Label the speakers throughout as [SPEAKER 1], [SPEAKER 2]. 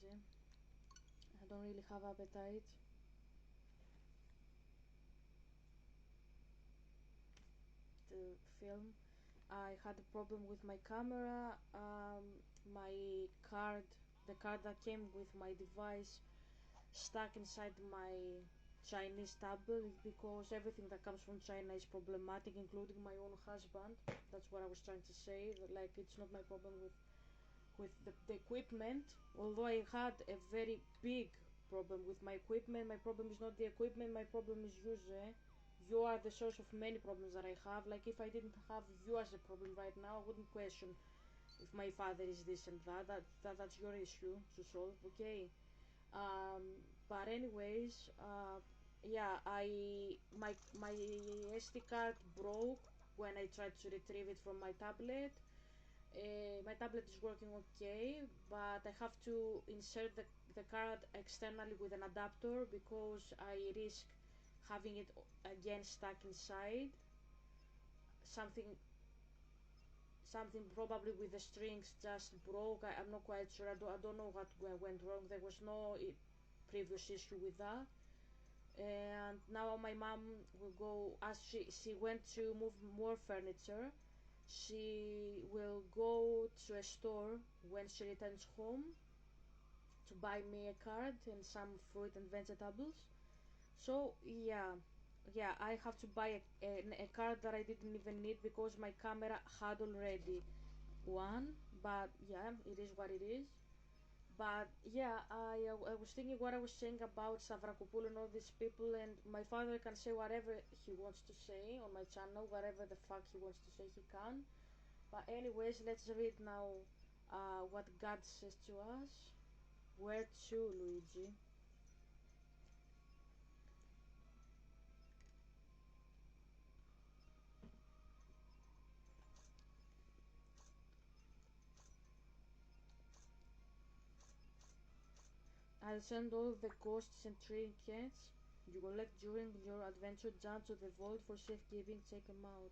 [SPEAKER 1] Luigi. I don't really have appetite. To film. I had a problem with my camera. My card, the card that came with my device, stuck inside my Chinese tablet because everything that comes from China is problematic, including my own husband. That's what I was trying to say. Like, it's not my problem with the equipment. Although I had a very big problem with my equipment, my problem is not the equipment. My problem is you, Zhe. You are the source of many problems that I have. Like, if I didn't have you as a problem right now, I wouldn't question if my father is this and that. That's your issue to solve. Okay. um, but anyways, yeah, my SD card broke when I tried to retrieve it from my tablet. My tablet is working okay, but I have to insert the card externally with an adapter because I risk having it again stuck inside. Something probably with the strings just broke. I'm not quite sure. I don't know what went wrong. There was no previous issue with that. And now my mom will go, as she went to move more furniture, she will go to a store when she returns home to buy me a card and some fruit and vegetables. So yeah, I have to buy a card that I didn't even need because my camera had already one. But yeah, it is what it is. But yeah, I was thinking what I was saying about Savrakopoul and all these people, and my father can say whatever he wants to say on my channel, whatever the fuck he wants to say, he can. But anyways, let's read now what God says to us. Where to, Luigi? I'll send all the ghosts and trinkets you collect during your adventure down to the vault for safekeeping. Check them out.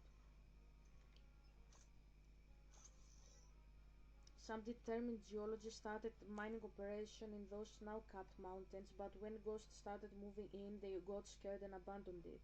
[SPEAKER 1] Some determined geologists started mining operation in those snow-capped mountains, but when ghosts started moving in, they got scared and abandoned it.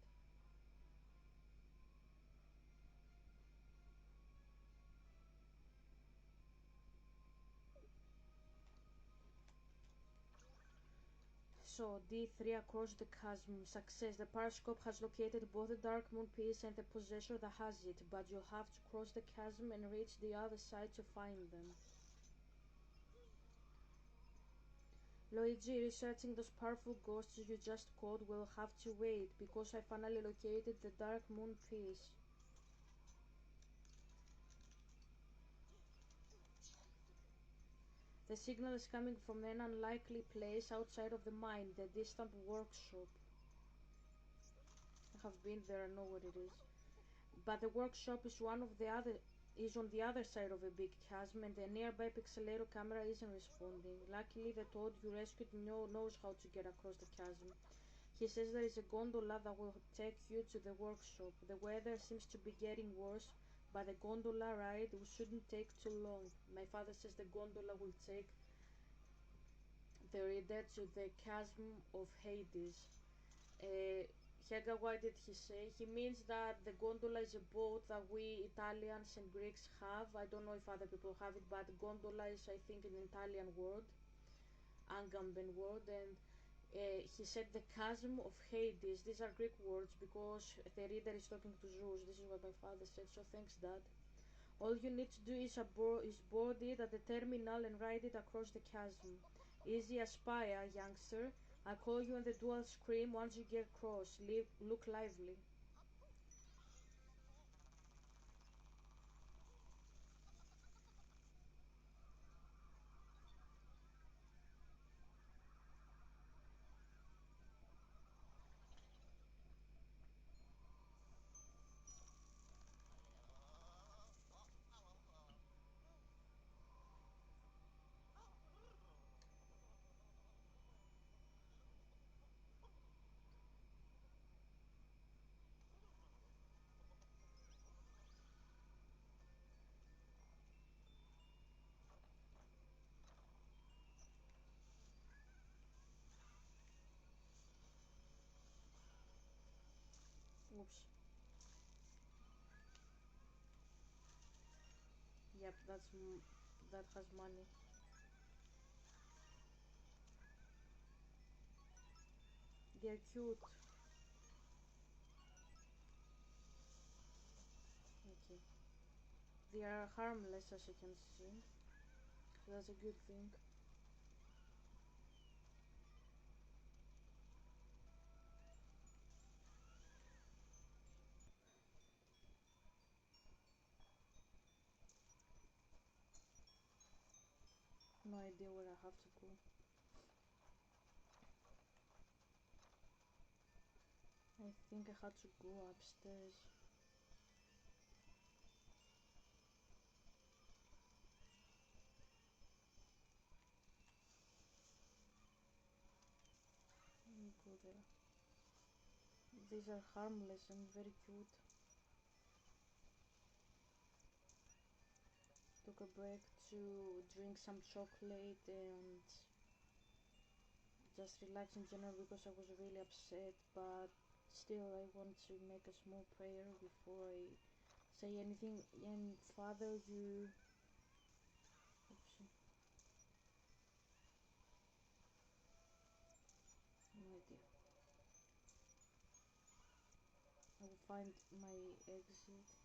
[SPEAKER 1] So, D3 across the chasm. Success. The periscope has located both the Dark Moon piece and the possessor that has it, but you'll have to cross the chasm and reach the other side to find them. Luigi, researching those powerful ghosts you just caught will have to wait, because I finally located the Dark Moon piece. The signal is coming from an unlikely place outside of the mine, the distant workshop. I have been there, I know what it is. But the workshop is on the other side of a big chasm, and the nearby pixelator camera isn't responding. Luckily, the toad you rescued knows how to get across the chasm. He says there is a gondola that will take you to the workshop. The weather seems to be getting worse, but the gondola ride shouldn't take too long. My father says the gondola will take the reader to the chasm of Hades. Uh, Helga, what did he say? He means that the gondola is a boat that we Italians and Greeks have. I don't know if other people have it, but gondola is, I think, an Italian word, Agamben word, and he said the chasm of Hades. These are Greek words because the reader is talking to Zeus. This is what my father said, so thanks, Dad. All you need to do is board it at the terminal and ride it across the chasm. Easy as pie, youngster. I'll call you on the dual screen once you get across. Look lively. Oops. Yep, that has money. They're cute. Okay. They are harmless as you can see. So that's a good thing. No idea where I have to go. I think I had to go upstairs. Let me go there. These are harmless and very cute. Took a break to drink some chocolate and just relax in general because I was really upset, but still I want to make a small prayer before I say anything. And Father, you... Oops, no idea. I will find my exit.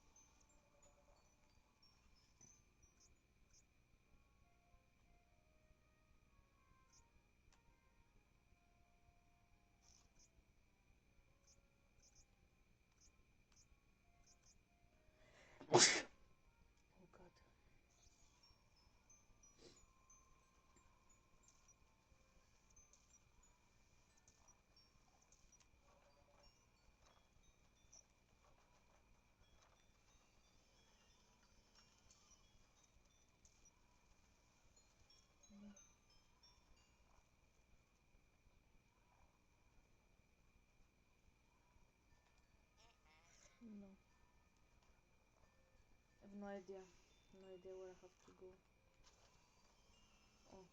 [SPEAKER 1] Oh god. No. I have no idea. No idea where I have to go. Oh,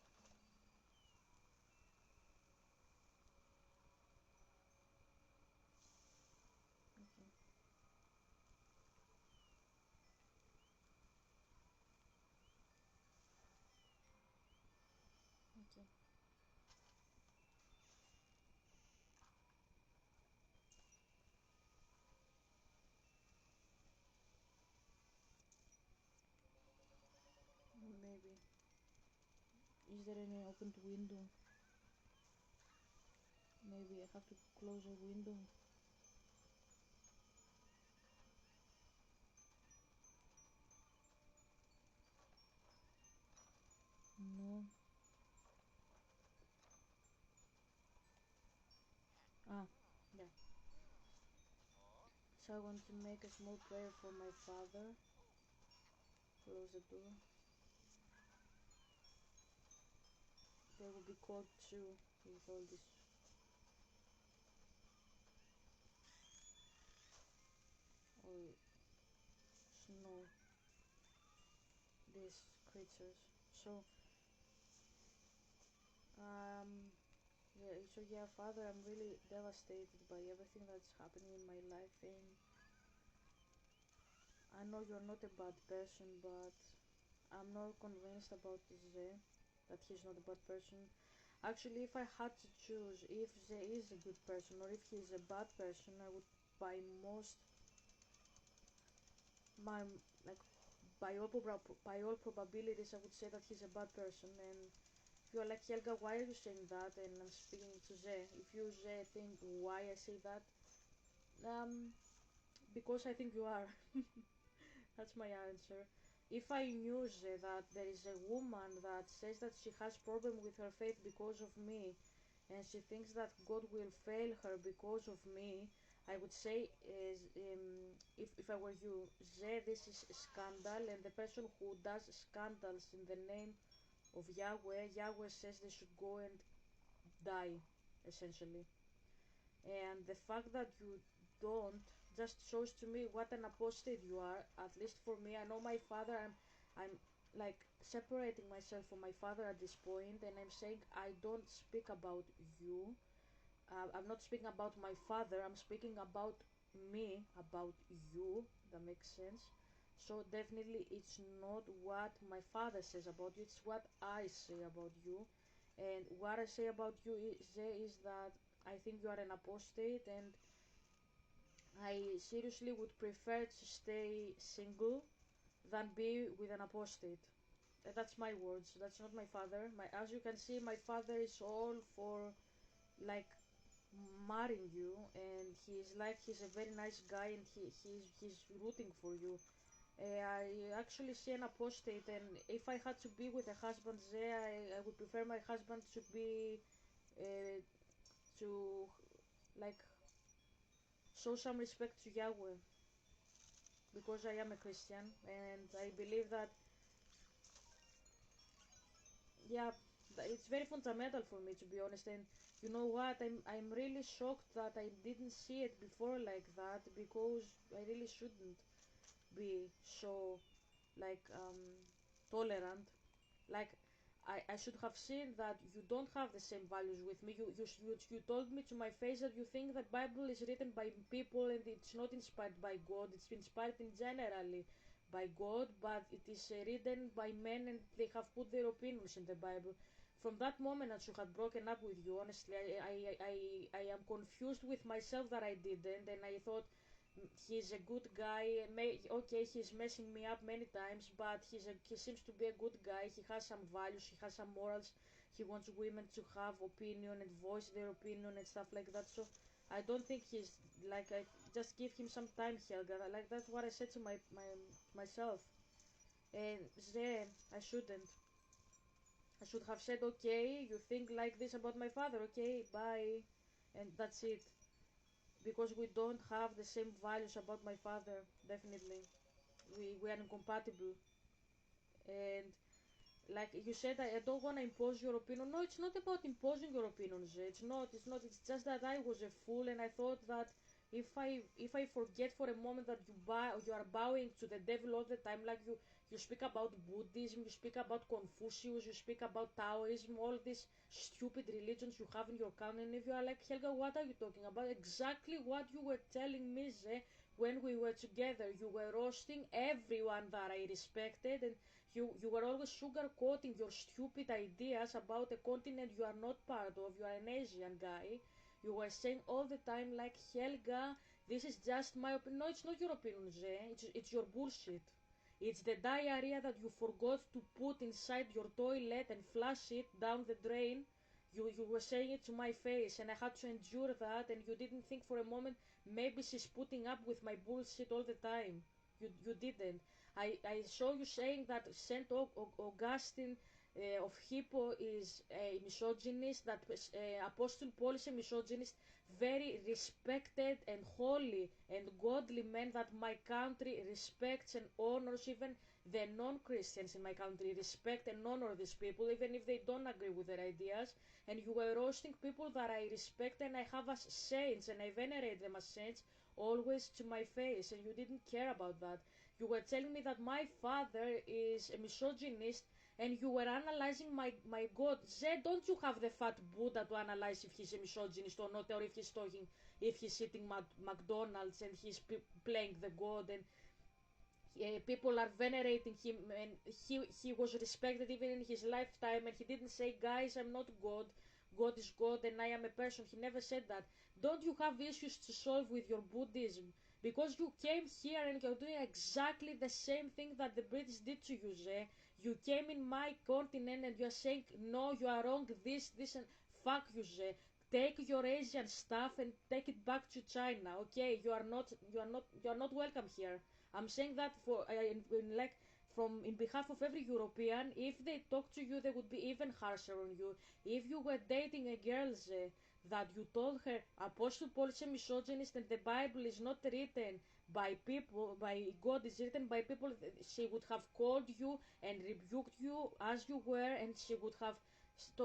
[SPEAKER 1] okay. Okay. Maybe. Is there any opened window? Maybe I have to close a window. No. Ah, yeah. So I want to make a small prayer for my father. Close the door. They will be cold too with all this all snow. These creatures. So um yeah, so yeah, Father, I'm really devastated by everything that's happening in my life, and I know you're not a bad person, but I'm not convinced about Zhe, that he's not a bad person. Actually, if I had to choose if Zhe is a good person or if he's a bad person, I would by most my like by all probabilities I would say that he's a bad person. And if you're like, Helga, why are you saying that? And I'm speaking to Zhe. If you Zhe think why I say that, um, because I think you are. That's my answer. If I knew that there is a woman that says that she has problem with her faith because of me, and she thinks that God will fail her because of me, I would say, if I were you, this is a scandal, and the person who does scandals in the name of Yahweh, Yahweh says they should go and die, essentially. And the fact that you don't just shows to me what an apostate you are. At least for me, I know my father. I'm like separating myself from my father at this point, and I'm saying I don't speak about you. I'm not speaking about my father. I'm speaking about me about you. That makes sense. So definitely it's not what my father says about you, it's what I say about you. And what I say about you is that I think you are an apostate, and I seriously would prefer to stay single than be with an apostate. That's my words. That's not my father. As you can see, my father is all for like marrying you, and he's a very nice guy, and he's rooting for you. I actually see an apostate, and if I had to be with a husband there, I would prefer my husband to be uh, to like show some respect to Yahweh, because I am a Christian, and I believe that, yeah, it's very fundamental for me, to be honest. And you know what, I'm really shocked that I didn't see it before like that, because I really shouldn't be so like tolerant. Like, I should have seen that you don't have the same values with me. You told me to my face that you think that Bible is written by people and it's not inspired by God. It's inspired in generally by God, but it is written by men, and they have put their opinions in the Bible. From that moment that you had broken up with you, honestly, I am confused with myself that I didn't, and I thought, he's a good guy. Okay, he's messing me up many times, but he seems to be a good guy. He has some values, he has some morals. He wants women to have opinion and voice their opinion and stuff like that. So I don't think he's like, I just give him some time, Helga. Like, that's what I said to myself. And then I shouldn't. I should have said, okay, you think like this about my father, okay, bye, and that's it, because we don't have the same values about my father. Definitely we are incompatible. And like you said, I don't want to impose your opinion. No, it's not about imposing your opinions. It's just that I was a fool, and I thought that if I forget for a moment that you are bowing to the devil all the time, like you speak about Buddhism, you speak about Confucius, you speak about Taoism, all these stupid religions you have in your country, and if you are like, Helga, what are you talking about? Exactly what you were telling me, Ze, when we were together. You were roasting everyone that I respected, and you were always sugarcoating your stupid ideas about a continent you are not part of. You are an Asian guy. You were saying all the time, like, Helga, this is just my opinion. No, it's not your opinion, Ze. It's your bullshit. It's the diarrhea that you forgot to put inside your toilet and flush it down the drain. You were saying it to my face, and I had to endure that, and you didn't think for a moment maybe she's putting up with my bullshit all the time. You didn't. I saw you saying that Saint Augustine of Hippo is a misogynist, that Apostle Paul is a misogynist, very respected and holy and godly men that my country respects and honors. Even the non-Christians in my country respect and honor these people, even if they don't agree with their ideas. And you were roasting people that I respect and I have as saints, and I venerate them as saints, always to my face, and you didn't care about that. You were telling me that my father is a misogynist, and you were analyzing my God. Zed, don't you have the fat Buddha to analyze if he's a misogynist or not, or if he's eating McDonald's and he's playing the God, and people are venerating him, and he was respected even in his lifetime, and he didn't say, guys, I'm not God. God is God and I am a person. He never said that. Don't you have issues to solve with your Buddhism? Because you came here and you're doing exactly the same thing that the British did to you, Zé. You came in my continent and you're saying, no, you are wrong, this, and fuck you, Zé. Take your Asian stuff and take it back to China, okay? You are not welcome here. I'm saying that for like in behalf of every European. If they talk to you, they would be even harsher on you. If you were dating a girl that you told her Apostle Paul is a misogynist and the Bible is not written by people, by God, is written by people, she would have called you and rebuked you as you were, and she would have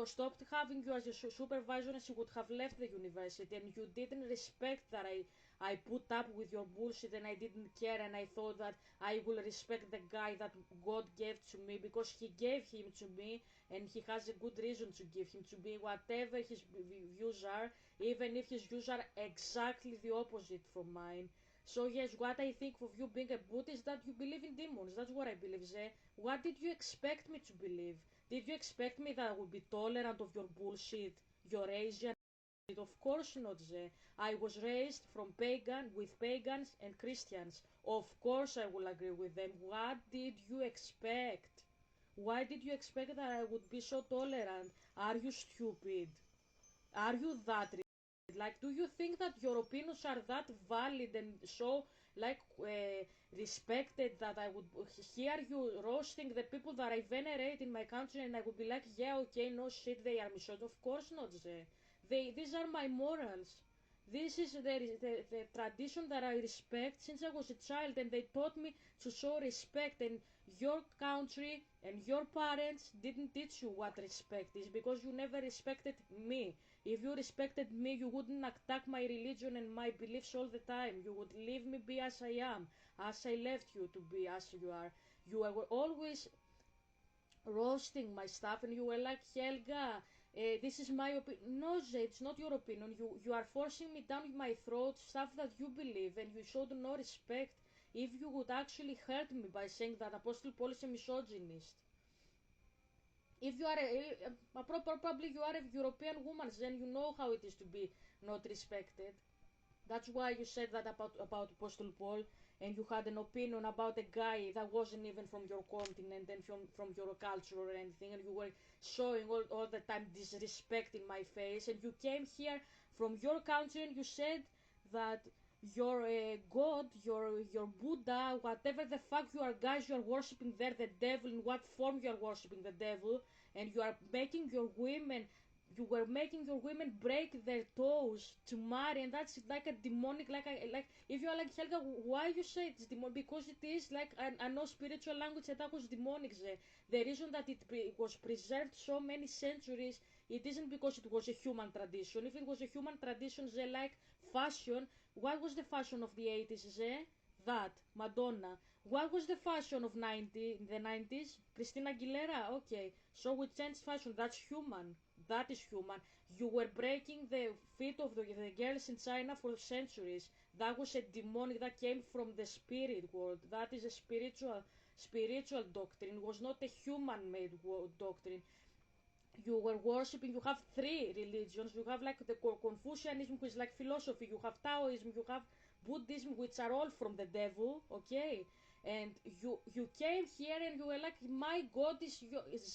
[SPEAKER 1] stopped having you as a supervisor, and she would have left the university. And you didn't respect that I put up with your bullshit and I didn't care, and I thought that I will respect the guy that God gave to me because he gave him to me, and he has a good reason to give him to me, whatever his views are, even if his views are exactly the opposite from mine. So yes, what I think of you being a Buddhist, that you believe in demons. That's what I believe, Zhe. What did you expect me to believe? Did you expect me that I would be tolerant of your bullshit, your Asian? Of course not, Zhe. I was raised from with pagans and Christians. Of course I will agree with them. What did you expect? Why did you expect that I would be so tolerant? Are you stupid? Are you that like, do you think that your opinions are that valid and so like respected that I would hear you roasting the people that I venerate in my country, and I would be like, yeah, okay, no shit, they are misogynist? Of course not, Zé. These are my morals. This is the tradition that I respect since I was a child, and they taught me to show respect. And your country and your parents didn't teach you what respect is because you never respected me. If you respected me, you wouldn't attack my religion and my beliefs all the time. You would leave me be as I am, as I left you to be as you are. You were always roasting my stuff, and you were like, Helga, this is my opinion. No, Zé, it's not your opinion. You are forcing me down my throat stuff that you believe, and you showed no respect. If you would actually hurt me by saying that Apostle Paul is a misogynist. If you are probably you are a European woman, then you know how it is to be not respected. That's why you said that about Apostle Paul, and you had an opinion about a guy that wasn't even from your continent and from your culture or anything, and you were showing all the time disrespect in my face, and you came here from your country and you said that your God, your Buddha, whatever the fuck you are, guys, you are worshipping there the devil, in what form you are worshipping the devil, and you are making your women, you were making your women break their toes to marry, and that's like a demonic, like if you are like, Helga, why you say it's demonic? Because it is like, I know spiritual language, and that was demonic. The reason that it was preserved so many centuries, it isn't because it was a human tradition. If it was a human tradition, they like fashion. What was the fashion of the 80s, that Madonna? What was the fashion of the 90s? Christina Aguilera. Okay, so we changed fashion. That's human. That is human. You were breaking the feet of the girls in China for centuries. That was a demonic, that came from the spirit world. That is a spiritual doctrine. It was not a human-made doctrine. You were worshipping, you have three religions. You have like the Confucianism, which is like philosophy. You have Taoism, you have Buddhism, which are all from the devil, okay? And you came here and you were like, my God is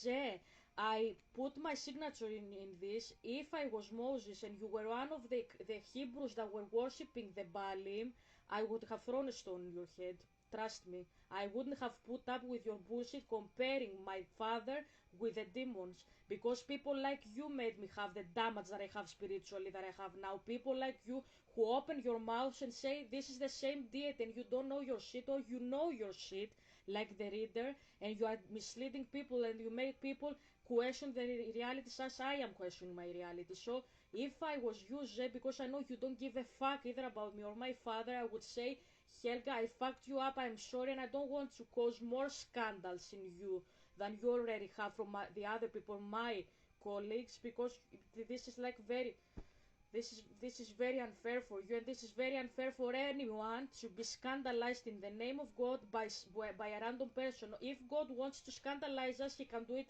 [SPEAKER 1] Zé. I put my signature in this. If I was Moses and you were one of the Hebrews that were worshipping the Baalim, I would have thrown a stone in your head. Trust me. I wouldn't have put up with your bullshit comparing my father with the demons, because people like you made me have the damage that I have spiritually that I have now. People like you who open your mouths and say this is the same diet and you don't know your shit, or you know your shit like the reader, and you are misleading people and you make people question the realities as I am questioning my reality. So if I was you, Zé, because I know you don't give a fuck either about me or my father, I would say, Helga, I fucked you up, I'm sorry, and I don't want to cause more scandals in you than you already have from the other people, my colleagues, because this is like this is very unfair for you, and this is very unfair for anyone to be scandalized in the name of God by a random person. If God wants to scandalize us, he can do it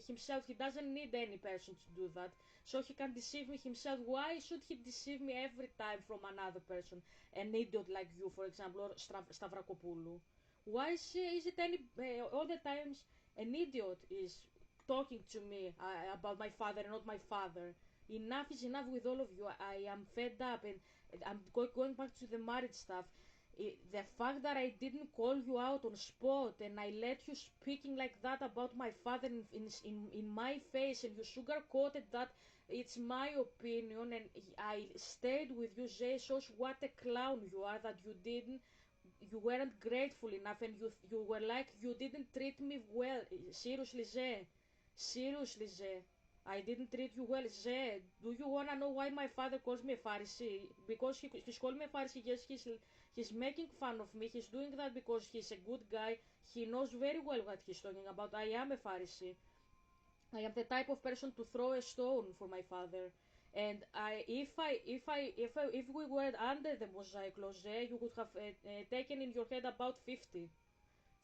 [SPEAKER 1] himself. He doesn't need any person to do that. So he can deceive me himself. Why should he deceive me every time from another person? An idiot like you, for example, or Stavrakopoulou. Why is it any all the times an idiot is talking to me about my father and not my father? Enough is enough with all of you. I am fed up, and I'm going back to the marriage stuff. The fact that I didn't call you out on spot and I let you speaking like that about my father in my face, and you sugarcoated that it's my opinion, and I stayed with you, Zé, shows what a clown you are, that you weren't grateful enough, and you were like, you didn't treat me well. Seriously, Zé. Seriously, Zé. I didn't treat you well. Zed, do you wanna know why my father calls me a Pharisee? Because he's calling me a Pharisee. Yes, he's making fun of me. He's doing that because he's a good guy. He knows very well what he's talking about. I am a Pharisee. I am the type of person to throw a stone for my father. And if we were under the mosaic law, you would have taken in your head about 50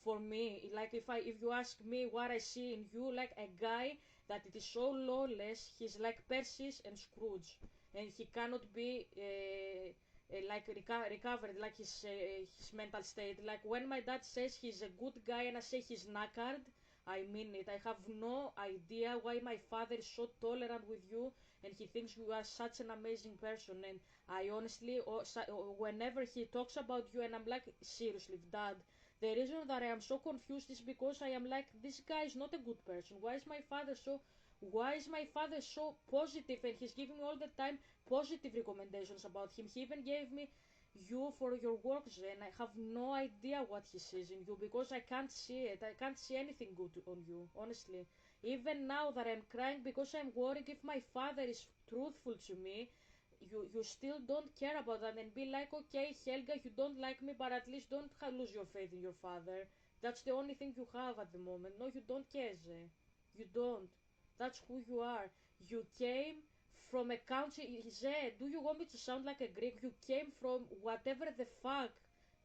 [SPEAKER 1] for me. Like if you ask me what I see in you, like a guy that it is so lawless, he's like Persis and Scrooge, and he cannot be like recovered, like his mental state. Like when my dad says he's a good guy and I say he's knackered, I mean it. I have no idea why my father is so tolerant with you and he thinks you are such an amazing person. And I honestly, whenever he talks about you, and I'm like, seriously, dad, the reason that I am so confused is because I am like, this guy is not a good person. Why is my father so positive and he's giving me all the time positive recommendations about him? He even gave me you for your work, and I have no idea what he sees in you because I can't see it. I can't see anything good on you, honestly. Even now that I'm crying because I'm worried if my father is truthful to me, you still don't care about that and be like, okay, Helga, you don't like me, but at least don't lose your faith in your father. That's the only thing you have at the moment. No, you don't care, Ze. You don't. That's who you are. You came from a country, Ze, do you want me to sound like a Greek? You came from whatever the fuck.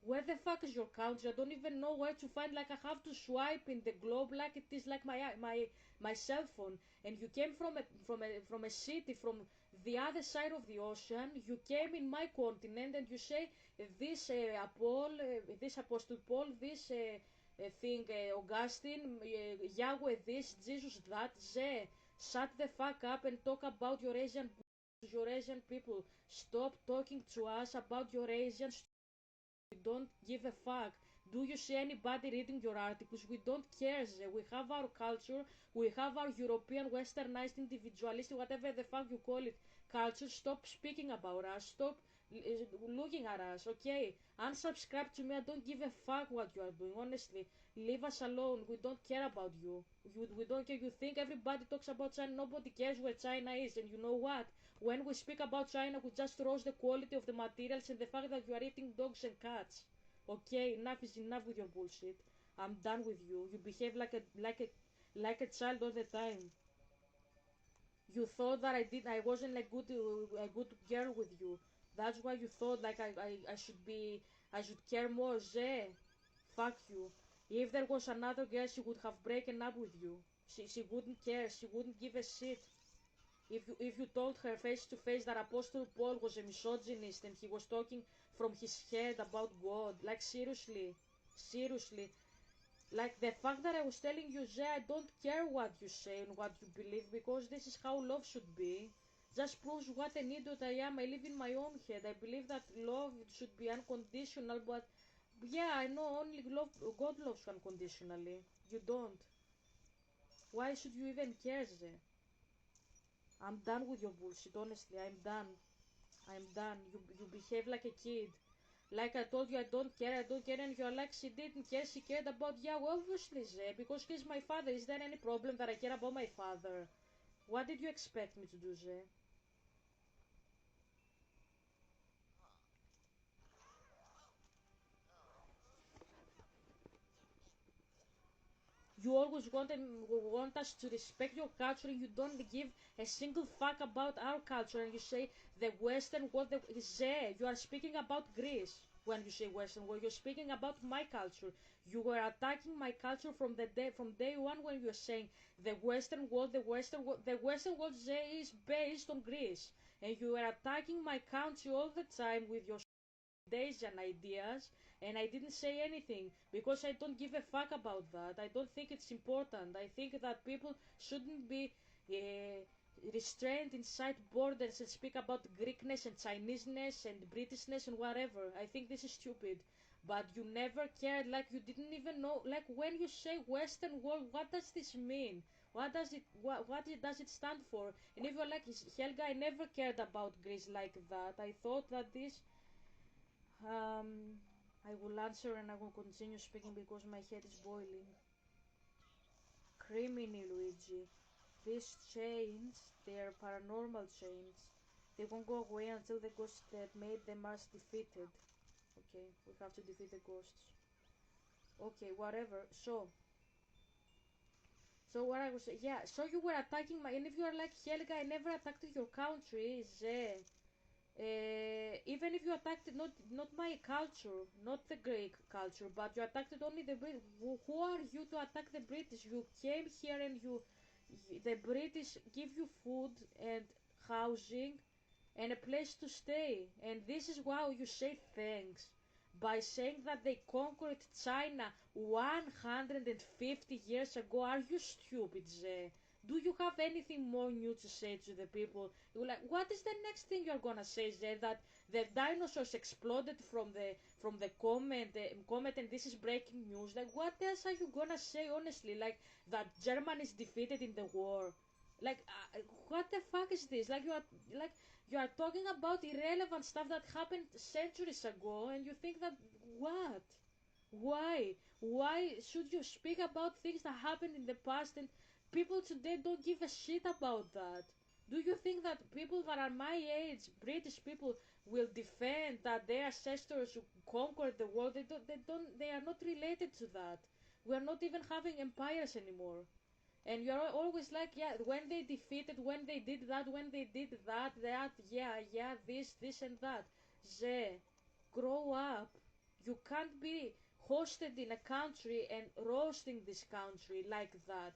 [SPEAKER 1] Where the fuck is your country? I don't even know where to find. Like I have to swipe in the globe like it is like my cell phone. And you came from a city from the other side of the ocean. You came in my continent and you say this this Apostle Paul, this thing Augustine, Yahweh this, Jesus that. Ze, shut the fuck up and talk about your Asian people. Stop talking to us about your Asian. We don't give a fuck. Do you see anybody reading your articles? We don't care. We have our culture. We have our European, westernized, individualistic, whatever the fuck you call it, culture. Stop speaking about us. Stop looking at us, okay? Unsubscribe to me. I don't give a fuck what you are doing, honestly. Leave us alone. We don't care about you. We don't care. You think everybody talks about China. Nobody cares where China is. And you know what? When we speak about China, we just roast the quality of the materials and the fact that you are eating dogs and cats. Okay, enough is enough with your bullshit. I'm done with you. You behave like a child all the time. You thought that I wasn't like a good girl with you. That's why you thought like I should be, I should care more. Zeh, fuck you. If there was another girl, she would have broken up with you. She wouldn't care. She wouldn't give a shit. If you told her face to face that Apostle Paul was a misogynist and he was talking from his head about God, like seriously, like the fact that I was telling you, Zé, I don't care what you say and what you believe because this is how love should be. Just proves what an idiot I am. I live in my own head. I believe that love should be unconditional, but yeah, I know only God loves you unconditionally. You don't. Why should you even care, Zé? I'm done with your bullshit, honestly. I'm done. I'm done. You behave like a kid. Like I told you, I don't care, and you're like, she didn't care, she cared about, yeah, well, obviously, Zé, because he's my father. Is there any problem that I care about my father? What did you expect me to do, Zé? You always want us to respect your culture, and you don't give a single fuck about our culture, and you say the Western world. Zé, you are speaking about Greece when you say Western world. You're speaking about my culture. You were attacking my culture from day one when you were saying the Western world, the Western world, Zé, is based on Greece, and you were attacking my country all the time with your days and ideas, and I didn't say anything because I don't give a fuck about that. I don't think it's important. I think that people shouldn't be restrained inside borders and speak about Greekness and Chineseness and Britishness and whatever. I think this is stupid. But you never cared, like you didn't even know, like when you say Western world, what does this mean? Does it stand for? And if you're like, Helga, I never cared about Greece like that. I thought that this I will answer and I will continue speaking because my head is boiling. Criminy, Luigi. these chains, they're paranormal chains. They won't go away until the ghosts that made them are defeated. Okay, we have to defeat the ghosts. Okay, whatever. So what I was saying, yeah. So you were attacking my, and if you are like Helga, I never attacked your country, Zhe. Even if you attacked not my culture, not the Greek culture, but you attacked only the British. Who are you to attack the British? You came here and the British give you food and housing and a place to stay. And this is why you say thanks. By saying that they conquered China 150 years ago. Are you stupid, Zhe? Do you have anything more new to say to the people? You're like, what is the next thing you're gonna say, Zhe? That the dinosaurs exploded from the comet, and this is breaking news. Like, what else are you gonna say, honestly? Like that Germany is defeated in the war. Like, what the fuck is this? Like you are talking about irrelevant stuff that happened centuries ago, and you think that what? Why? Why should you speak about things that happened in the past and people today don't give a shit about that? Do you think that people that are my age, British people, will defend that their ancestors conquered the world? They are not related to that. We are not even having empires anymore. And you're always like, yeah, when they defeated, when they did that, yeah, this and that. Ze, grow up. You can't be hosted in a country and roasting this country like that.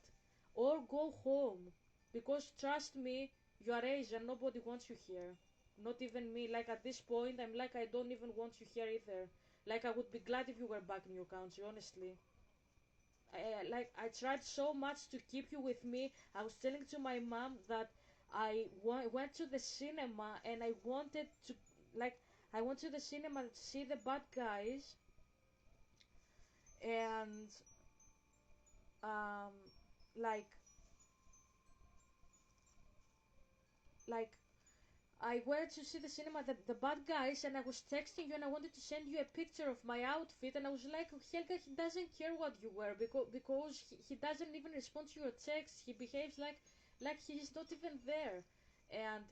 [SPEAKER 1] Or go home. Because trust me, you are Asian, nobody wants you here. Not even me. Like at this point, I'm like, I don't even want you here either. Like I would be glad if you were back in your country, honestly. Like I tried so much to keep you with me. I was telling to my mom that went to the cinema and I wanted to, like, I went to the cinema to see the bad guys, and um like like I went to see the cinema, the bad guys, and I was texting you and I wanted to send you a picture of my outfit, and I was like, Helga, he doesn't care what you wear because he doesn't even respond to your text. He behaves like he's not even there. And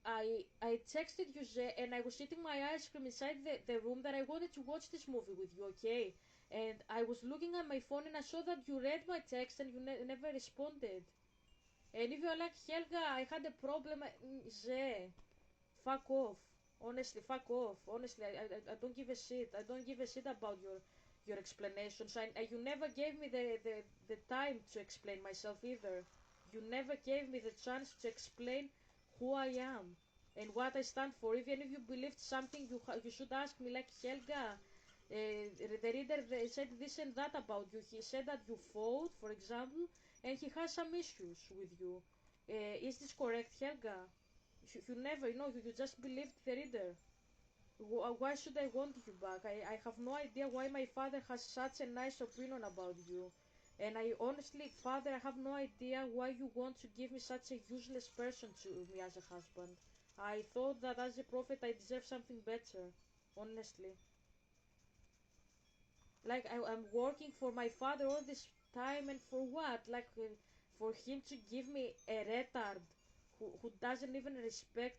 [SPEAKER 1] I texted you, and I was eating my ice cream inside the room that I wanted to watch this movie with you, okay? And I was looking at my phone and I saw that you read my text and you never responded. And if you're like, Helga, I had a problem, Zhe, fuck off. Honestly, fuck off. Honestly, I don't give a shit. I don't give a shit about your explanations. You never gave me the time to explain myself either. You never gave me the chance to explain who I am and what I stand for. Even if you believed something, you should ask me, like, Helga, the reader said this and that about you. He said that you fought, for example, and he has some issues with you. Is this correct, Helga? You never, you just believed the reader. Why should I want you back? I have no idea why my father has such a nice opinion about you. And I honestly, father, I have no idea why you want to give me such a useless person to me as a husband. I thought that as a prophet I deserve something better. Honestly. Like, I'm working for my father all this time, and for what? Like, for him to give me a retard who doesn't even respect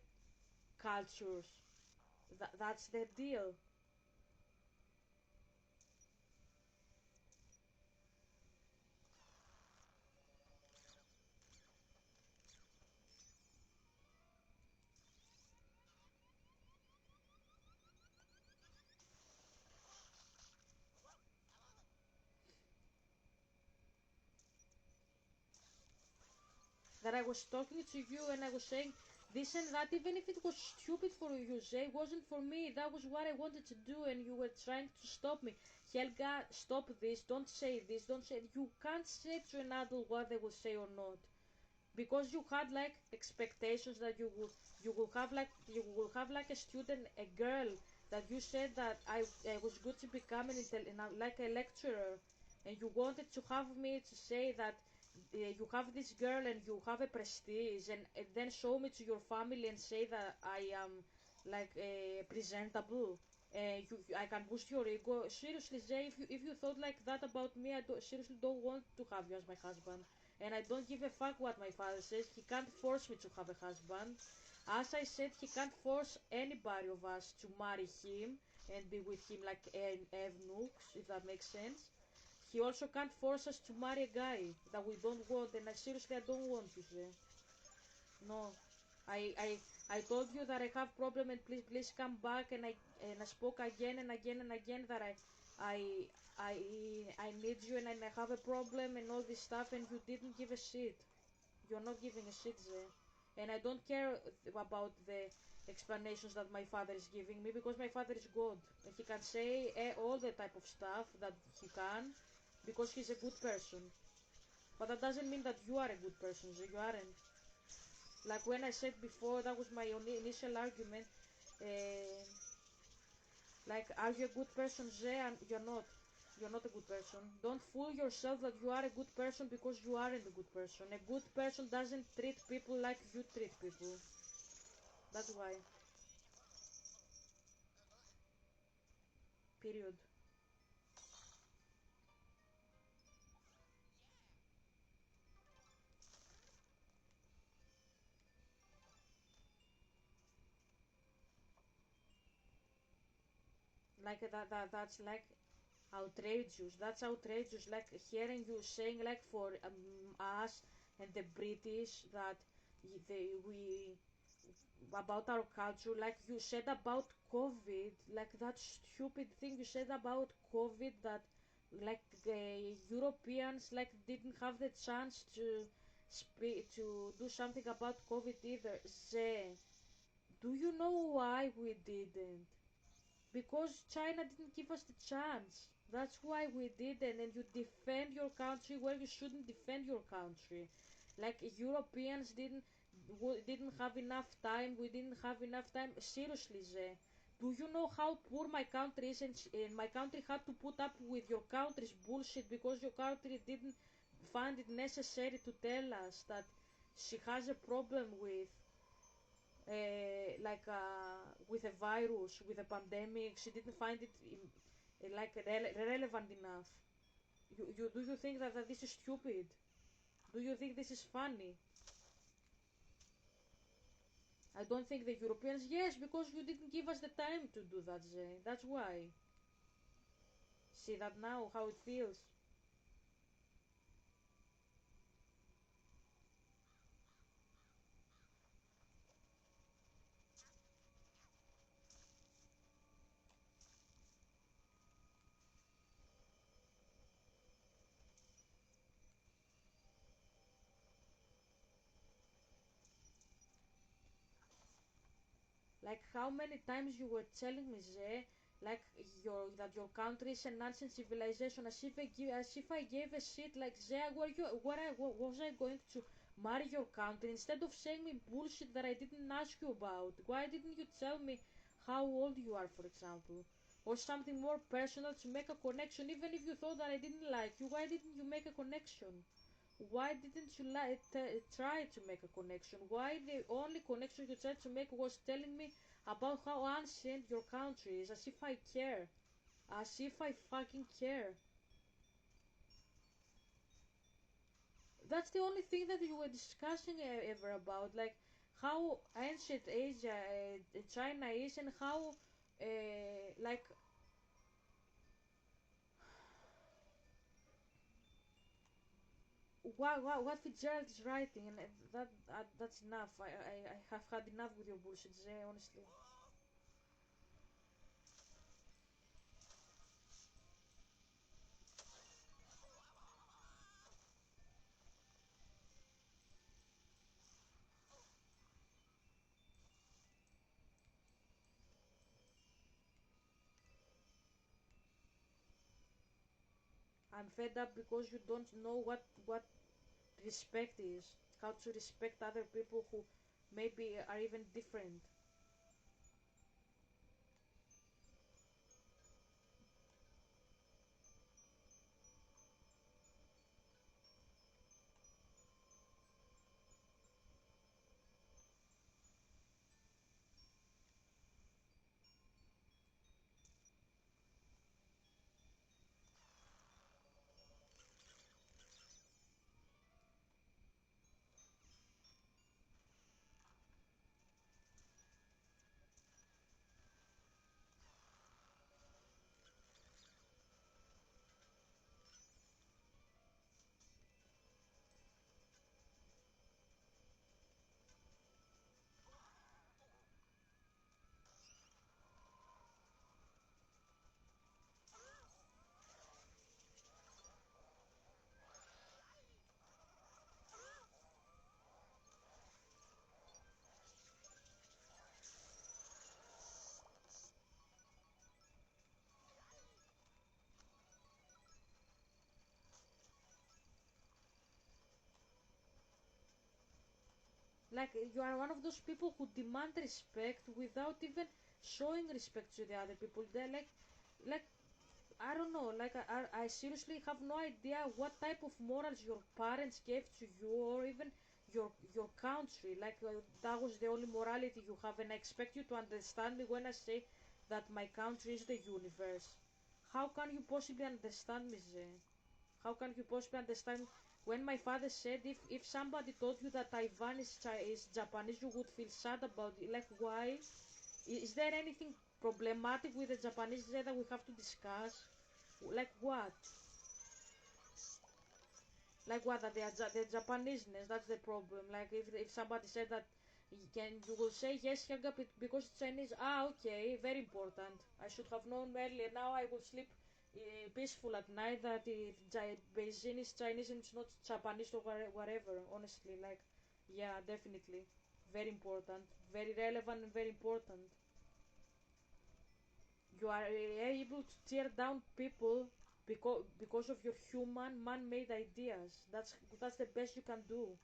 [SPEAKER 1] cultures. That's the deal. That I was talking to you and I was saying this and that, even if it was stupid for you, Jay, it wasn't for me. That was what I wanted to do, and you were trying to stop me. Helga, stop this. Don't say this. Don't say. You can't say to an adult what they will say or not, because you had like expectations that you will have like a student, a girl that you said that I was good to become like a lecturer, and you wanted to have me to say that you have this girl and you have a prestige, and then show me to your family and say that I am like presentable. I can boost your ego. Seriously, Jay, if you thought like that about me, seriously don't want to have you as my husband. and I don't give a fuck what my father says. He can't force me to have a husband. As I said, he can't force anybody of us to marry him and be with him like eunuchs, if that makes sense. He also can't force us to marry a guy that we don't want, and seriously, I don't want you there. No, I, I, I told you that I have problem, and please come back. And I spoke again and again and again that I, I, I need you, and I have a problem and all this stuff, and you didn't give a shit. You're not giving a shit there, and I don't care about the explanations that my father is giving me, because my father is God, and he can say all the type of stuff that he can, because he's a good person. But that doesn't mean that you are a good person. So you aren't. Like when I said before, that was my initial argument. Uh, like, are you a good person, Zhe? And you're not. You're not a good person. Don't fool yourself that you are a good person, because you aren't a good person. A good person doesn't treat people like you treat people. That's why. Period. Like that's like outrageous. That's outrageous. Like hearing you saying, like, for us and the British, that we about our culture, like you said about COVID, like that stupid thing you said about COVID, that like Europeans like didn't have the chance to speak, to do something about COVID either. Zé, do you know why we didn't? Because China didn't give us the chance. That's why we didn't. And you defend your country where you shouldn't defend your country. Like Europeans didn't have enough time. We didn't have enough time. Seriously, Zé. Do you know how poor my country is? And my country had to put up with your country's bullshit, because your country didn't find it necessary to tell us that she has a problem with with a virus, with a pandemic. She didn't find it relevant enough. Do you think that this is stupid? Do you think this is funny? I don't think the Europeans. Yes, because you didn't give us the time to do that, Zay. That's why. See that now, how it feels. Like how many times you were telling me, Zé, like your country is an ancient civilization, as if I gave a shit. Like, Zé, was I going to marry your country, instead of saying me bullshit that I didn't ask you about? Why didn't you tell me how old you are, for example, or something more personal to make a connection? Even if you thought that I didn't like you, why didn't you make a connection? Why didn't you try to make a connection? Why the only connection you tried to make was telling me about how ancient your country is, as if I care. As if I fucking care. That's the only thing that you were discussing ever about, like how ancient Asia, China is, and how, like, what Fitzgerald is writing, and that's enough. I have had enough with your bullshit, Zay, honestly. I'm fed up because you don't know what respect is, how to respect other people who maybe are even different. Like you are one of those people who demand respect without even showing respect to the other people. They're like I don't know. Like I seriously have no idea what type of morals your parents gave to you, or even your country. Like that was the only morality you have, and I expect you to understand me when I say that my country is the universe. How can you possibly understand me, Zé? How can you possibly understand when my father said if somebody told you that Taiwan is Japanese, you would feel sad about it? Like why? Is there anything problematic with the Japanese that we have to discuss? Like what? Like what? That they are the Japaneseness. That's the problem. Like if somebody said that, you will say yes, Helga, because it's Chinese. Ah, okay, very important. I should have known earlier. Now I will sleep peaceful at night. That Beijing is Chinese and it's not Japanese or whatever. Honestly, like yeah, definitely, very important, very relevant and very important. You are able to tear down people because of your human man-made ideas. That's the best you can do.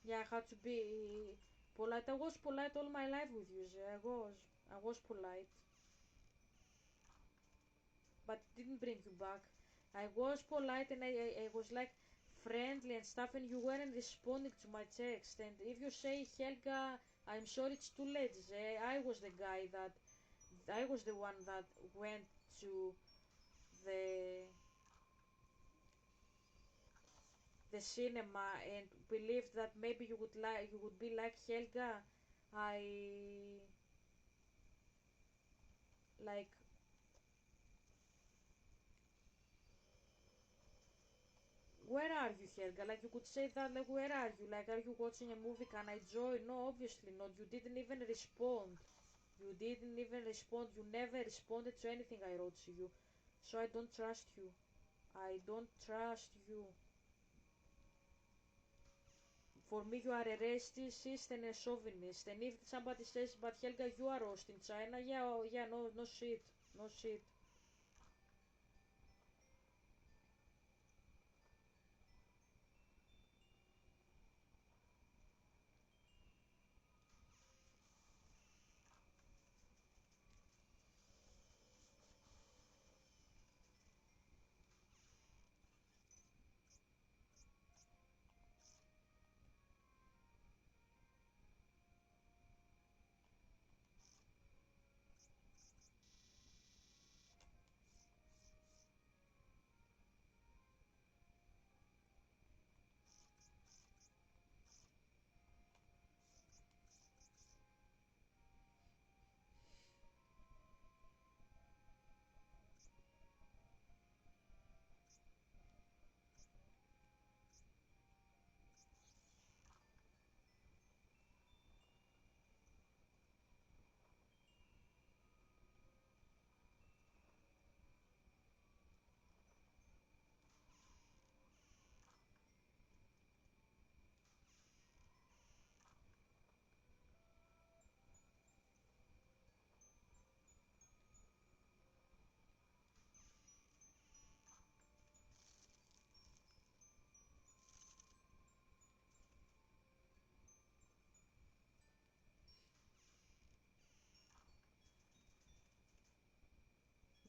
[SPEAKER 1] Yeah, I had to be polite. I was polite all my life with you. I was polite, but didn't bring you back. I was polite and I was like friendly and stuff, and you weren't responding to my text. And if you say Helga, I'm sorry, it's too late. I was the guy that I was the one that went to the the cinema and believed that maybe you would be like Helga. I like where are you, Helga? Like you could say that, like where are you? Like are you watching a movie? Can I join? No, obviously not. You didn't even respond. You didn't even respond. You never responded to anything I wrote to you. So I don't trust you. I don't trust you. For me, you are a racist and a chauvinist. And if somebody says, "But Helga, you are roast in China," yeah, oh, yeah, no, no shit, no shit.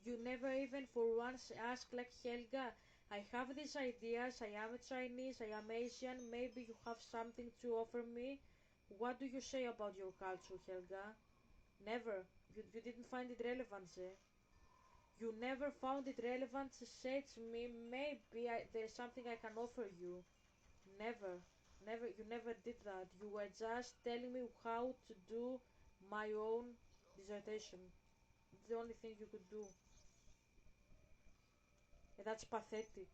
[SPEAKER 1] You never even for once ask like Helga, I have these ideas, I am a Chinese, I am Asian, maybe you have something to offer me. What do you say about your culture, Helga? Never. You didn't find it relevant, eh? You never found it relevant to say to me, maybe there's something I can offer you. Never. Never. You never did that. You were just telling me how to do my own dissertation. It's the only thing you could do. And that's pathetic.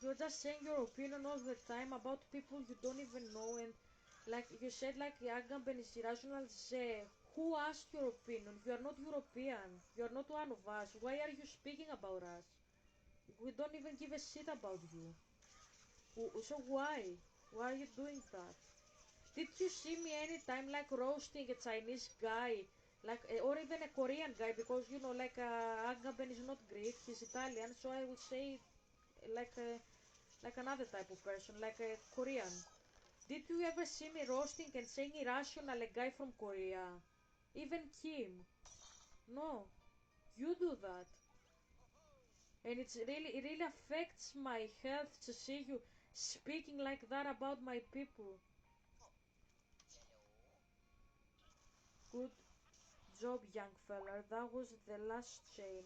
[SPEAKER 1] You're just saying your opinion all the time about people you don't even know, and like you said, like Agamben is irrational. Zhe, who asked your opinion? You are not European. You are not one of us. Why are you speaking about us? We don't even give a shit about you. So why? Why are you doing that? Did you see me anytime like roasting a Chinese guy, like or even a Korean guy? Because you know, like Agamben is not Greek, he's Italian, so I would say like like another type of person, like a Korean. Did you ever see me roasting and saying irrational a guy from Korea? Even Kim? No, you do that, and it really affects my health to see you speaking like that about my people. Good job, young feller. That was the last chain.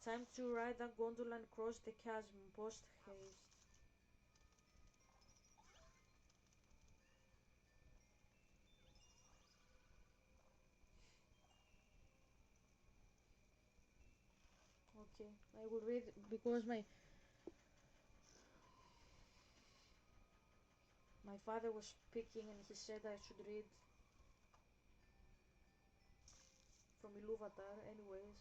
[SPEAKER 1] Time to ride that gondola and cross the chasm post haste. Okay, I will read because my father was speaking and he said I should read from Iluvatar. Anyways,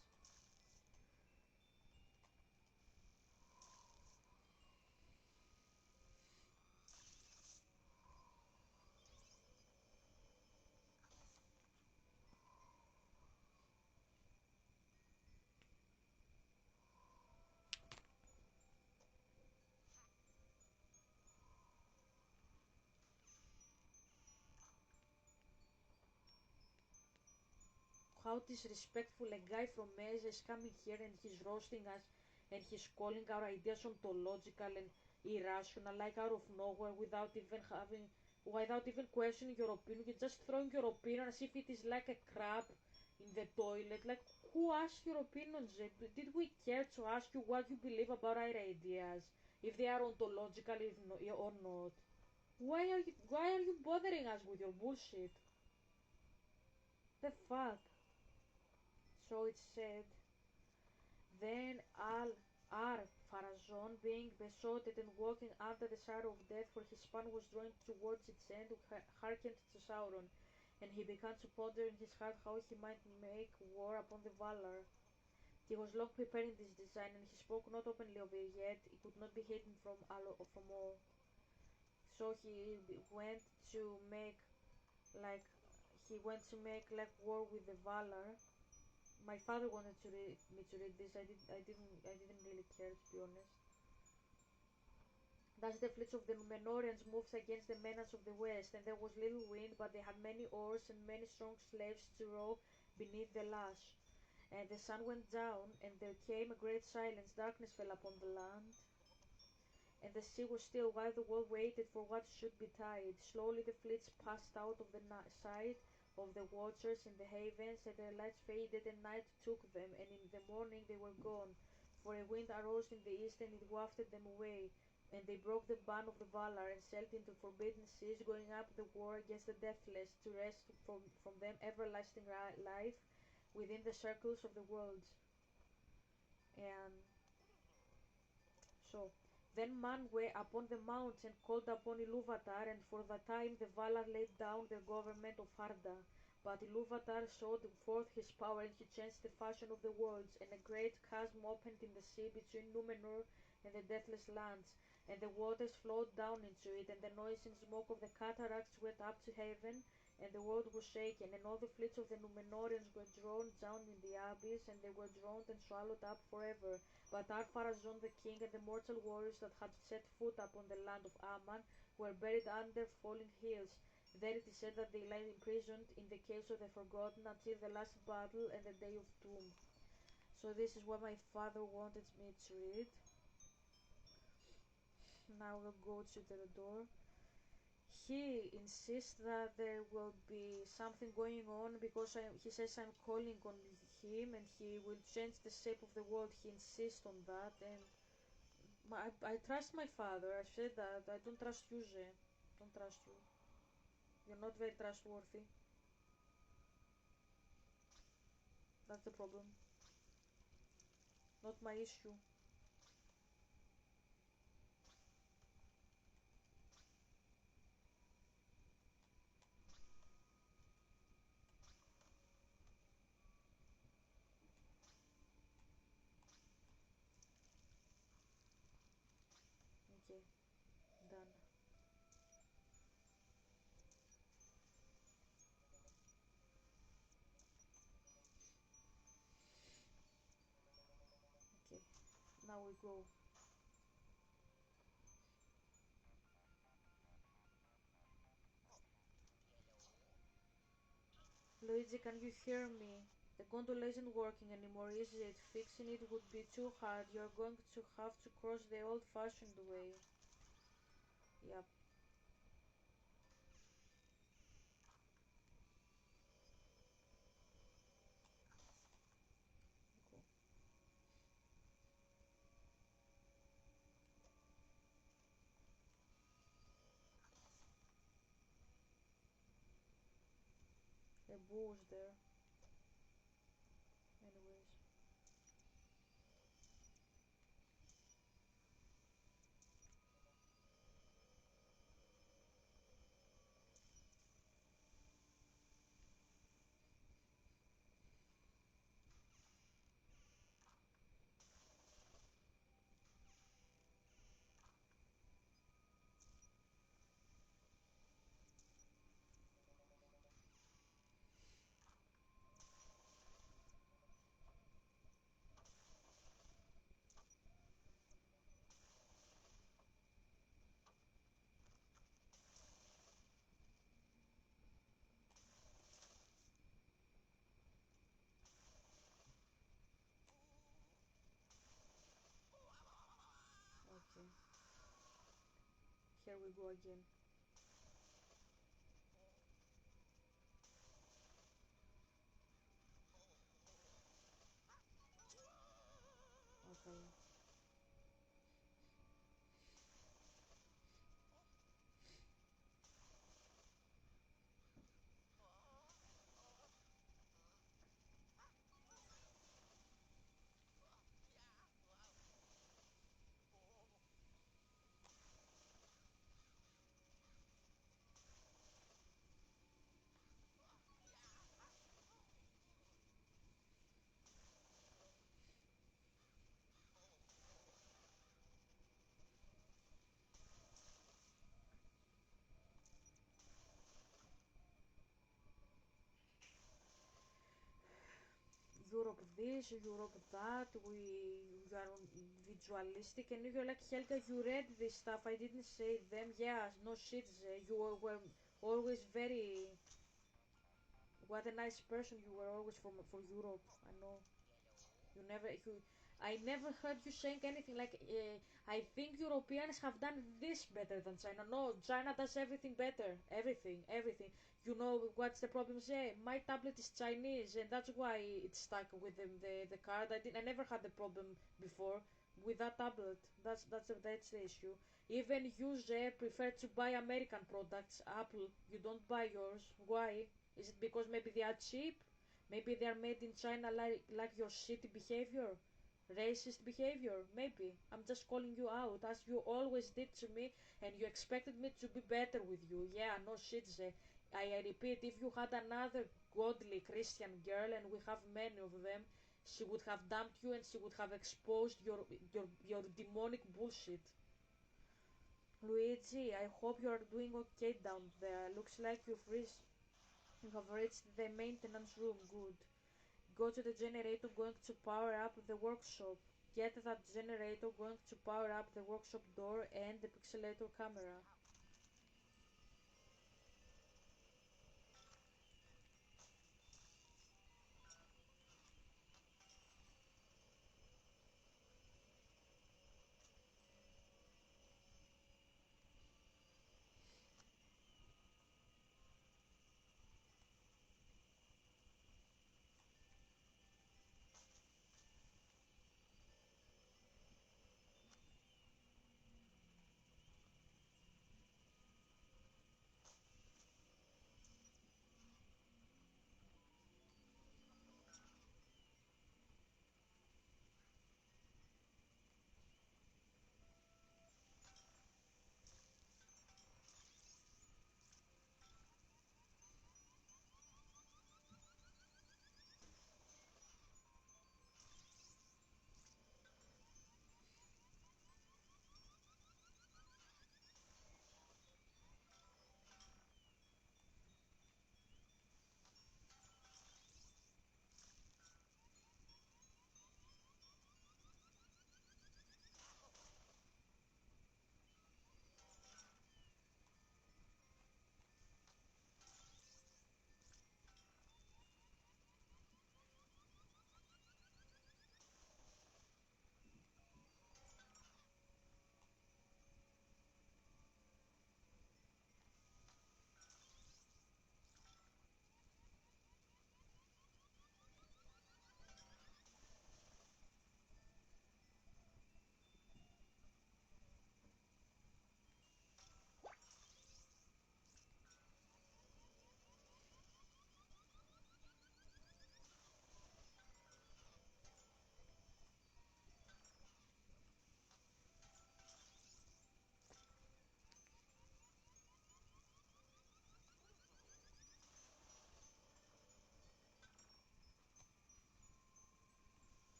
[SPEAKER 1] how disrespectful, a guy from Mesa is coming here and he's roasting us and he's calling our ideas ontological and irrational, like out of nowhere, without even questioning your opinion. You're just throwing your opinion as if it is like a crap in the toilet. Like, who asked your opinion, Zed? Did we care to ask you what you believe about our ideas, if they are ontological or not? Why are you bothering us with your bullshit? The fuck? So it said. Then Al Farazon, being besotted and walking under the shadow of death, for his span was drawing towards its end, hearkened to Sauron, and he began to ponder in his heart how he might make war upon the Valar. He was long preparing this design, and he spoke not openly of it yet. It could not be hidden from all. So went to make like like war with the Valar. My father wanted me to read this. I didn't really care, to be honest. Thus the fleets of the Númenóreans moved against the Menans of the west, and there was little wind, but they had many oars and many strong slaves to row beneath the lash. And the sun went down, and there came a great silence. Darkness fell upon the land, and the sea was still, while the world waited for what should betide. Slowly the fleets passed out of the sight of the watchers in the havens, and their lights faded, and night took them, and in the morning they were gone. For a wind arose in the east, and it wafted them away. And they broke the ban of the Valar, and sailed into forbidden seas, going up the war against the deathless, to wrest from them everlasting life within the circles of the worlds. And so Then Manwë upon the mountain called upon Ilúvatar, and for the time the Valar laid down the government of Harda. But Ilúvatar showed forth his power, and he changed the fashion of the worlds, and a great chasm opened in the sea between Númenor and the Deathless Lands, and the waters flowed down into it, and the noise and smoke of the cataracts went up to heaven, and the world was shaken, and all the fleets of the Númenóreans were drawn down in the abyss, and they were drowned and swallowed up forever. But Ar-Pharazôn the king and the mortal warriors that had set foot upon the land of Aman were buried under falling hills. There it is said that they lay imprisoned in the caves of the Forgotten until the last battle and the day of doom. So this is what my father wanted me to read. Now we'll go to the door. He insists that there will be something going on because he says I'm calling on him and he will change the shape of the world. He insists on that, and I trust my father. I said that. I don't trust you, Zhe. Don't trust you. You're not very trustworthy. That's the problem. Not my issue. Okay, done. Okay, now we go. Luigi, can you hear me? The gondola isn't working anymore, is it? Fixing it would be too hard. You're going to have to cross the old-fashioned way. Yep. Go. A bull was there. Anyways. Okay. Here we go again. Okay. Europe this, Europe that, we are individualistic, and you're like, Helga, you read this stuff, I didn't say them. Yeah, no shit, you were always very, what a nice person you were always for Europe, I know. You never, I never heard you saying anything like, I think Europeans have done this better than China. No, China does everything better. Everything, everything. You know what's the problem? Say, my tablet is Chinese, and that's why it's stuck with the card. I never had the problem before with that tablet. That's the issue. Even you, prefer to buy American products. Apple, you don't buy yours. Why? Is it because maybe they are cheap? Maybe they are made in China like your shitty behavior. Racist behavior? Maybe. I'm just calling you out, as you always did to me, and you expected me to be better with you. Yeah, no shit, Zhe. I repeat, if you had another godly Christian girl, and we have many of them, she would have dumped you and she would have exposed your demonic bullshit. Luigi, I hope you are doing okay down there. Looks like you have reached the maintenance room. Good. Go to the generator going to power up the workshop. Get that generator going to power up the workshop door and the pixelator camera.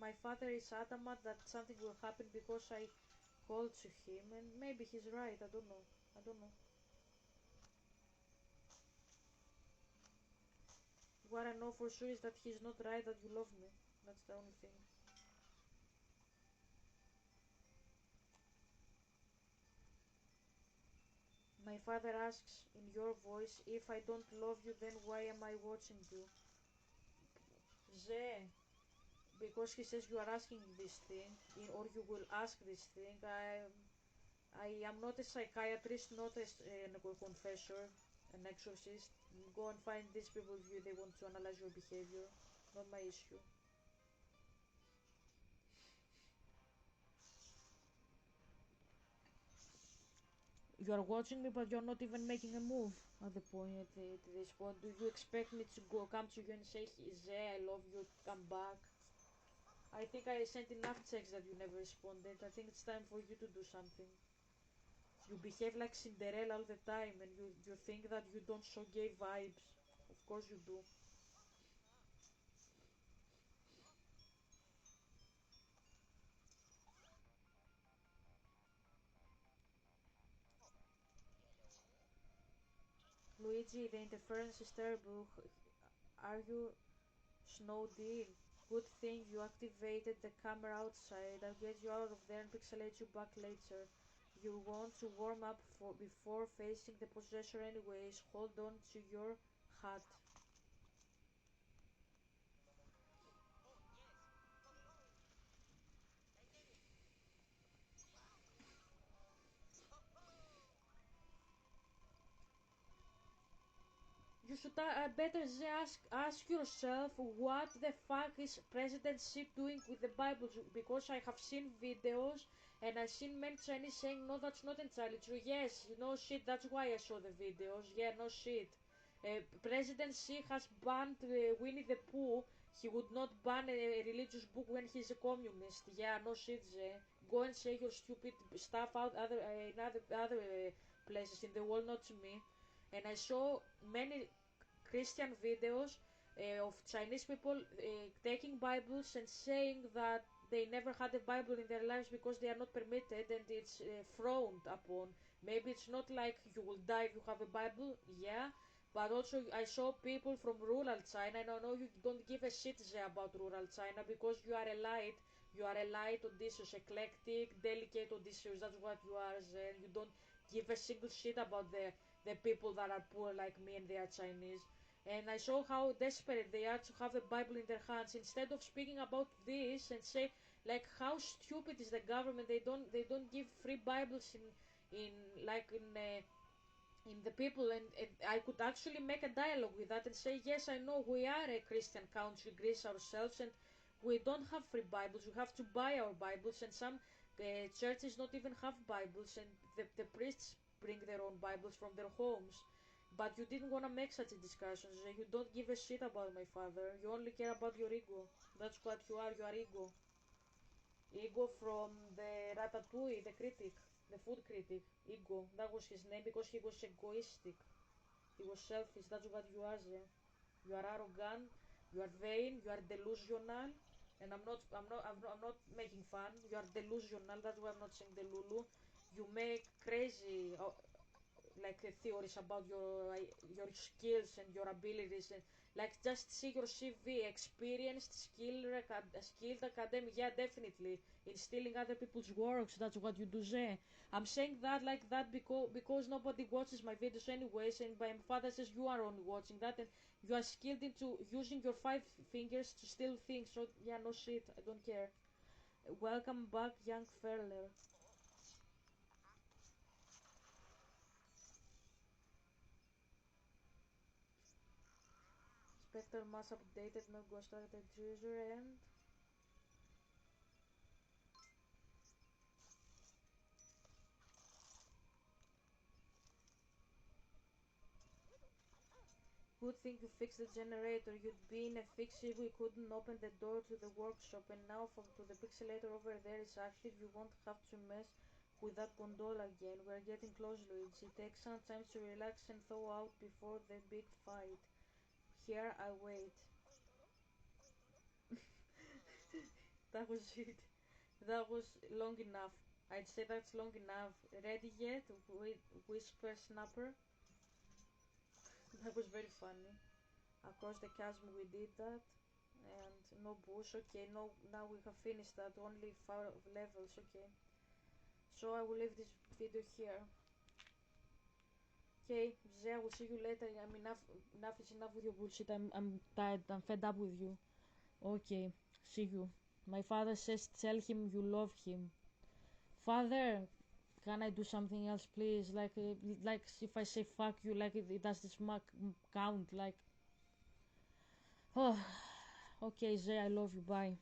[SPEAKER 1] My father is adamant that something will happen because I called to him, and maybe he's right. I don't know. I don't know. What I know for sure is that he's not right that you love me. That's the only thing. My father asks in your voice, if I don't love you, then why am I watching you? Zhe, because he says you are asking this thing, or you will ask this thing. I am not a psychiatrist, not a confessor, an exorcist. Go and find these people if they want to analyze your behavior. Not my issue. You are watching me, but you're not even making a move at the point at this point. Do you expect me to come to you and say, Zhe, I love you, come back? I think I sent enough texts that you never responded. I think it's time for you to do something. You behave like Cinderella all the time, and you think that you don't show gay vibes. Of course you do. Luigi, the interference is terrible. Are you snowed in? Good thing you activated the camera outside. I'll get you out of there and pixelate you back later. You want to warm up before facing the possessor anyways. Hold on to your hat. You should better ask yourself what the fuck is President Xi doing with the Bible, because I have seen videos and I've seen many Chinese saying no, that's not entirely true. Yes, no shit, that's why I saw the videos. Yeah, no shit. President Xi has banned Winnie the Pooh. He would not ban a religious book when he's a communist. Yeah, no shit, Zhe. Go and say your stupid stuff out in other places in the world, not to me. And I saw many Christian videos of Chinese people taking Bibles and saying that they never had a Bible in their lives because they are not permitted and it's frowned upon. Maybe it's not like you will die if you have a Bible, yeah, but also I saw people from rural China, and I know you don't give a shit about rural China because you are a light. You are a light, audacious, eclectic, delicate, audacious. That's what you are, and you don't give a single shit about the people that are poor like me and they are Chinese. And I saw how desperate they are to have a Bible in their hands. Instead of speaking about this and say like how stupid is the government, they don't give free Bibles in like in the people, and I could actually make a dialogue with that and say yes, I know we are a Christian country, Greece ourselves, and we don't have free Bibles. We have to buy our Bibles, and some churches not even have Bibles, and the priests bring their own Bibles from their homes. But you didn't want to make such a discussion. So you don't give a shit about my father. You only care about your ego. That's what you are. You are ego. Ego from the Ratatouille, the critic, the food critic. Ego. That was his name because he was egoistic. He was selfish. That's what you are, Ze. You are arrogant. You are vain. You are delusional. And I'm not making fun. You are delusional. That's why I'm not saying delulu. You make crazy like theories about your skills and your abilities, and like just see your CV, experienced, skilled academic. Yeah, definitely in stealing other people's works. That's what you do, Zhe. I'm saying that like that because nobody watches my videos anyways, and my father says you are only watching that, and you are skilled into using your 5 fingers to steal things. So yeah, no shit, I don't care. Welcome back, young Ferler. Spectre mass updated, no ghost targeted user, and good thing you fixed the generator. You'd be in a fix if we couldn't open the door to the workshop, and now to the pixelator over there is active. You won't have to mess with that gondola again. We're getting close, Luigi. Take some time to relax and thaw out before the big fight. Here I wait. That was it. That was long enough. I'd say that's long enough. Ready yet? Whisper Snapper. That was very funny. Across the chasm we did that. And no bush. Okay, no, now we have finished that. Only 5 levels. Okay. So I will leave this video here. Okay, Zé, I will see you later. I mean, enough is enough with your bullshit. I'm tired. I'm fed up with you. Okay, see you. My father says tell him you love him. Father, can I do something else, please? Like if I say fuck you, like does this count? Like, oh, okay, Zay, I love you. Bye.